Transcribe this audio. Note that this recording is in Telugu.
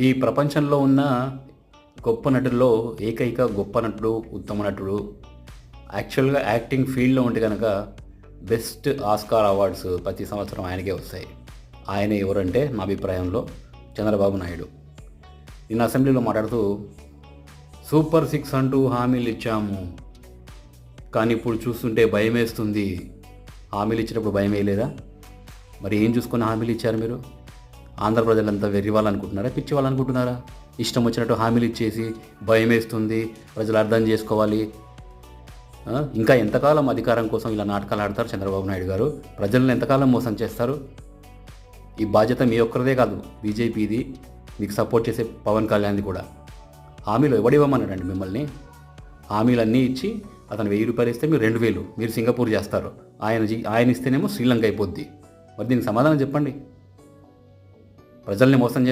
ఈ ప్రపంచంలో ఉన్న గొప్ప నటుల్లో ఏకైక గొప్ప నటుడు, ఉత్తమ నటుడు, యాక్చువల్‌గా యాక్టింగ్ ఫీల్డ్‌లో ఉంటే గనక బెస్ట్ ఆస్కార్ అవార్డ్స్ ప్రతి సంవత్సరం ఆయనకే వస్తాయి. ఆయన ఎవరంటే నా అభిప్రాయంలో చంద్రబాబు నాయుడు. నిన్న అసెంబ్లీలో మాట్లాడుతూ సూపర్ 6 అంటూ హామీలు ఇచ్చాము. కానీ ఇప్పుడు చూస్తుంటే భయమేస్తుంది. హామీలు ఇచ్చినప్పుడు భయమేయలేదా? మరి ఏం చూసుకొని హామీలు ఇచ్చారు మీరు? ఆంధ్ర ప్రజలంతా వెర్రివాళ్ళనుకుంటున్నారా? పిచ్చి వాళ్ళనుకుంటున్నారా? ఇష్టం వచ్చినట్టు హామీలు ఇచ్చేసి భయమేస్తుంది, ప్రజలు అర్థం చేసుకోవాలి. ఇంకా ఎంతకాలం అధికారం కోసం ఇలా నాటకాలు ఆడతారు చంద్రబాబు నాయుడు గారు? ప్రజలను ఎంతకాలం మోసం చేస్తారు? ఈ బాధ్యత మీ ఒక్కరిదే కాదు, బీజేపీది, మీకు సపోర్ట్ చేసే పవన్ కళ్యాణ్ది కూడా. హామీలు ఎవడివ్వమన్నాడండి మిమ్మల్ని? హామీలన్నీ ఇచ్చి అతను 1000 రూపాయలు ఇస్తే మీరు 2000 మీరు సింగపూర్ చేస్తారు. ఆయన ఇస్తేనేమో శ్రీలంక అయిపోద్ది. మరి దీనికి సమాధానం చెప్పండి. ప్రజల్ని మోసం